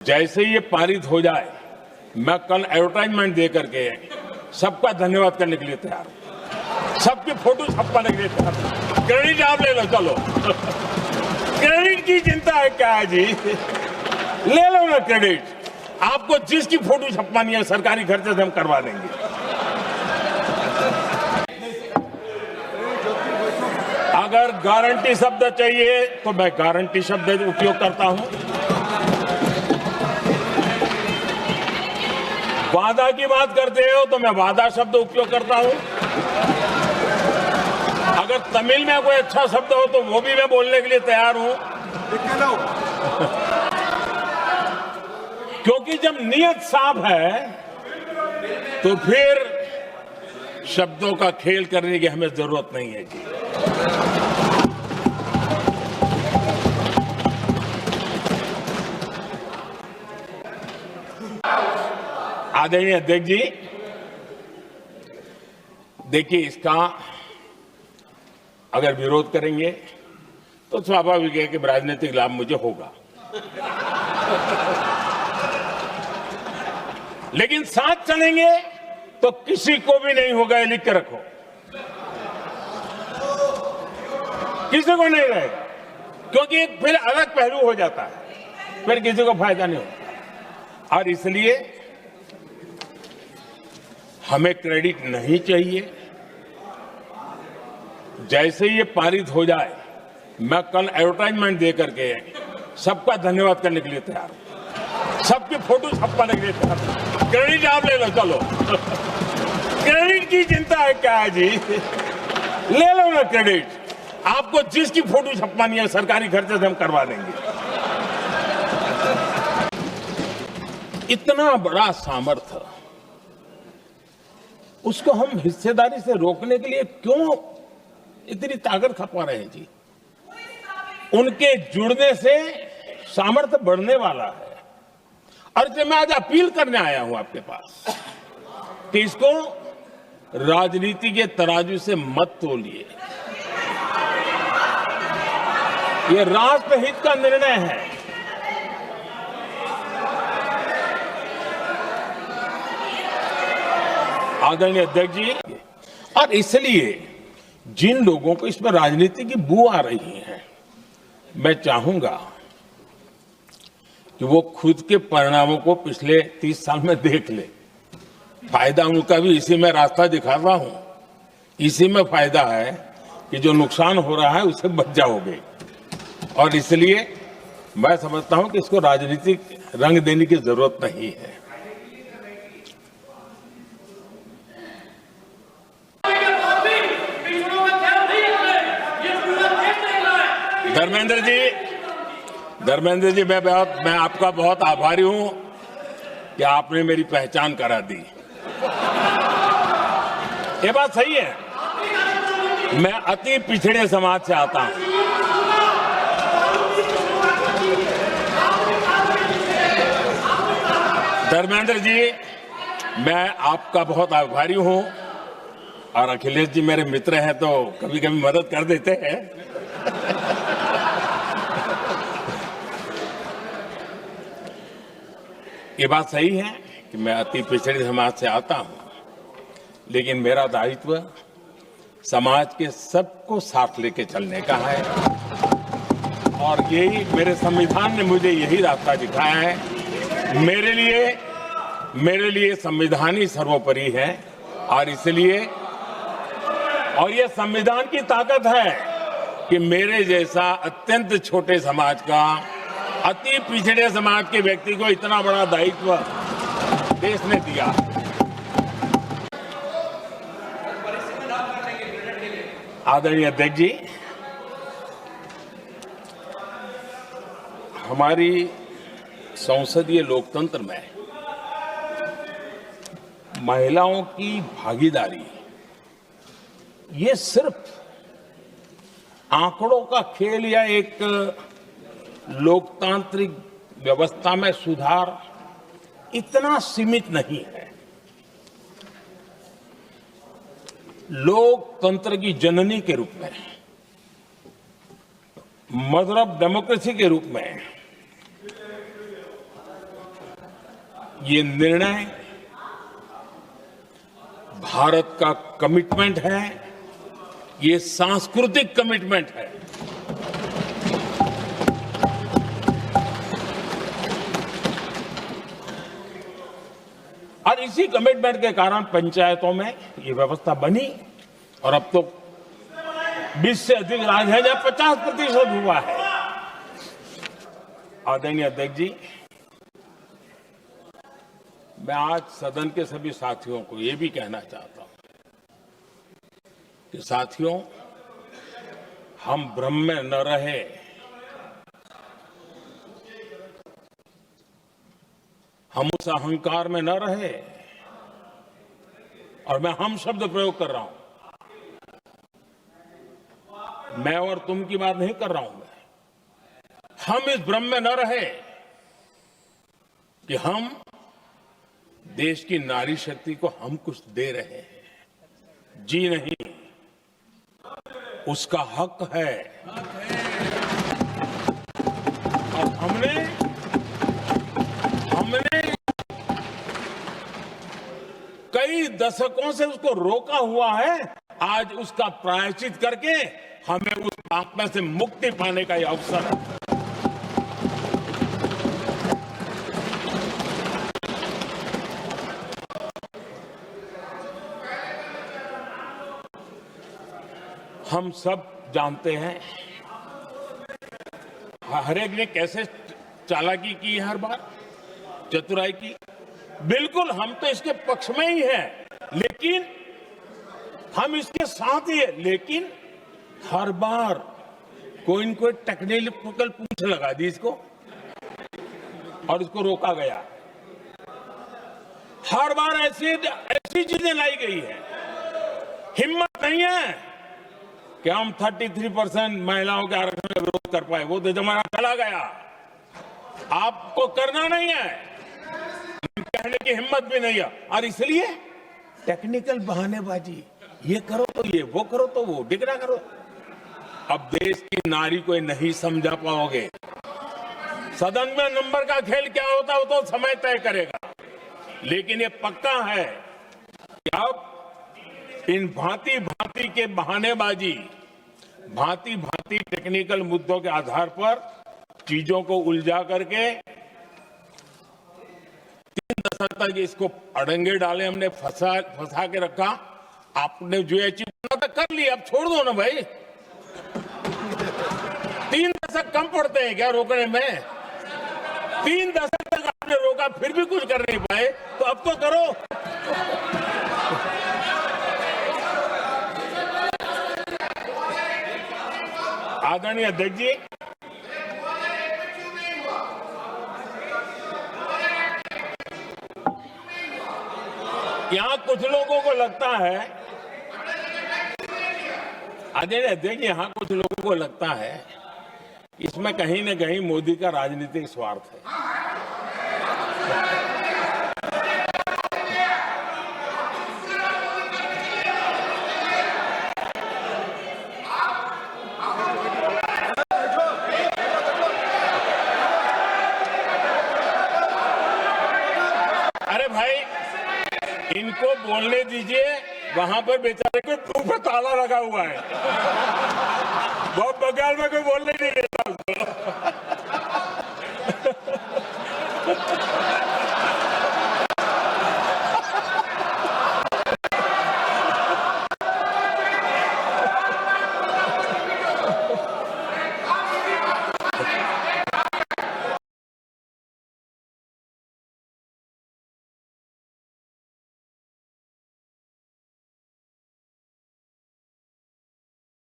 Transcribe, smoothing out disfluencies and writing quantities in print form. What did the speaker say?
जैसे ये पारित हो जाए, मैं कल एडवर्टाइजमेंट दे करके सबका धन्यवाद करने के लिए तैयार हूं, सबकी फोटो छपवाने के लिए तैयार हूं। क्रेडिट आप ले लो, चलो क्रेडिट की चिंता है क्या है जी, ले लो ना क्रेडिट। आपको जिसकी फोटो छपवानी है सरकारी खर्चे से हम करवा देंगे। अगर गारंटी शब्द चाहिए तो मैं गारंटी शब्द उपयोग करता हूं। वादा की बात करते हो तो मैं वादा शब्द उपयोग करता हूं। अगर तमिल में कोई अच्छा शब्द हो तो वो भी मैं बोलने के लिए तैयार हूं। क्योंकि जब नियत साफ है तो फिर शब्दों का खेल करने की हमें जरूरत नहीं है जी। आदरणीय अध्यक्ष जी, देखिए, इसका अगर विरोध करेंगे तो स्वाभाविक है कि राजनीतिक लाभ मुझे होगा, लेकिन साथ चलेंगे तो किसी को भी नहीं होगा, ये लिख के रखो, किसी को नहीं रहेगा। क्योंकि फिर अलग पहलू हो जाता है, फिर किसी को फायदा नहीं होता। और इसलिए हमें क्रेडिट नहीं चाहिए। जैसे ये पारित हो जाए, मैं कल एडवर्टाइजमेंट दे करके सबका धन्यवाद करने के लिए तैयार हूं, सबकी फोटो छपवाने के लिए तैयार हूं। क्रेडिट आप ले लो, चलो क्रेडिट की चिंता है क्या है जी, ले लो ना क्रेडिट। आपको जिसकी फोटो छपवानी है सरकारी खर्चे से हम करवा देंगे। इतना बड़ा सामर्थ्य, उसको हम हिस्सेदारी से रोकने के लिए क्यों इतनी ताकत खपा रहे हैं जी। उनके जुड़ने से सामर्थ्य बढ़ने वाला है। और जब मैं आज अपील करने आया हूं आपके पास कि इसको राजनीति के तराजू से मत तोलिए। ये राष्ट्रहित का निर्णय है। आदरणीय अध्यक्ष जी, और इसलिए जिन लोगों को इसमें राजनीति की बू आ रही है, मैं चाहूंगा कि वो खुद के परिणामों को पिछले 30 साल में देख ले। फायदा उनका भी इसी में रास्ता दिखाता हूं। इसी में फायदा है कि जो नुकसान हो रहा है उससे बच जाओगे। और इसलिए मैं समझता हूं कि इसको राजनीतिक रंग देने की जरूरत नहीं है। धर्मेंद्र जी, मैं आपका बहुत आभारी हूं कि आपने मेरी पहचान करा दी। ये बात सही है, मैं अति पिछड़े समाज से आता हूं। धर्मेंद्र जी, मैं आपका बहुत आभारी हूं। और अखिलेश जी मेरे मित्र हैं तो कभी कभी मदद कर देते हैं। ये बात सही है कि मैं अति पिछड़े समाज से आता हूं, लेकिन मेरा दायित्व समाज के सबको साथ लेके चलने का है। और यही मेरे संविधान ने मुझे यही रास्ता दिखाया है। मेरे लिए संविधान ही सर्वोपरि है। और इसलिए, और ये संविधान की ताकत है कि मेरे जैसा अत्यंत छोटे समाज का, अति पिछड़े समाज के व्यक्ति को इतना बड़ा दायित्व देश ने दिया। आदरणीय अध्यक्ष जी, हमारी संसदीय लोकतंत्र में महिलाओं की भागीदारी ये सिर्फ आंकड़ों का खेल या एक लोकतांत्रिक व्यवस्था में सुधार इतना सीमित नहीं है। लोकतंत्र की जननी के रूप में, मदर ऑफ डेमोक्रेसी के रूप में ये निर्णय भारत का कमिटमेंट है, ये सांस्कृतिक कमिटमेंट है। और इसी कमिटमेंट के कारण पंचायतों में ये व्यवस्था बनी और अब तो 20 से अधिक राज्य है जहां 50% हुआ है। आदरणीय अध्यक्ष जी, मैं आज सदन के सभी साथियों को ये भी कहना चाहता हूं कि साथियों, हम भ्रम में न रहे। हम उस अहंकार में न रहे। और मैं हम शब्द प्रयोग कर रहा हूं, मैं और तुम की बात नहीं कर रहा हूं। हम इस भ्रम में न रहे कि हम देश की नारी शक्ति को हम कुछ दे रहे हैं। जी नहीं, उसका हक है। और हमने कई दशकों से उसको रोका हुआ है। आज उसका प्रायश्चित करके हमें उस पाप में से मुक्ति पाने का यह अवसर है। हम सब जानते हैं हर एक ने कैसे चालाकी की हर बार, चतुराई की। बिल्कुल हम तो इसके पक्ष में ही हैं, लेकिन हम इसके साथ ही हैं। लेकिन हर बार कोई न कोई टेक्निकल पूछ लगा दी इसको और इसको रोका गया। हर बार ऐसी चीजें लाई गई है। हिम्मत नहीं है कि हम 33% महिलाओं के आरक्षण का विरोध कर पाए। वो तो जमाना चला गया। आपको करना नहीं है, कहने की हिम्मत भी नहीं है। और इसलिए टेक्निकल बहानेबाजी, ये करो तो ये, वो करो तो वो, डिगरा करो। अब देश की नारी को नहीं समझा पाओगे। सदन में नंबर का खेल क्या होता है वो तो समय तय करेगा। लेकिन ये पक्का है कि अब इन भांति भांति के बहानेबाजी, भांति भांति टेक्निकल मुद्दों के आधार पर चीजों को उलझा करके 3 दशक तक इसको अड़ंगे डाले, हमने फंसा के रखा। आपने जो अचीव करना था कर लिया, अब छोड़ दो ना भाई। 3 दशक कम पड़ते हैं क्या रोकने में? 3 दशक तक आपने रोका, फिर भी कुछ कर नहीं पाए, तो अब तो करो। आदरणीय अध्यक्ष जी, यहां कुछ लोगों को लगता है, आदरणीय अध्यक्ष, यहां कुछ लोगों को लगता है इसमें कहीं न कहीं मोदी का राजनीतिक स्वार्थ है। अरे भाई, इनको बोलने दीजिए। वहां पर बेचारे को मुंह पे ताला लगा हुआ है। बहुत बगल में कोई बोलने नहीं देता उसको।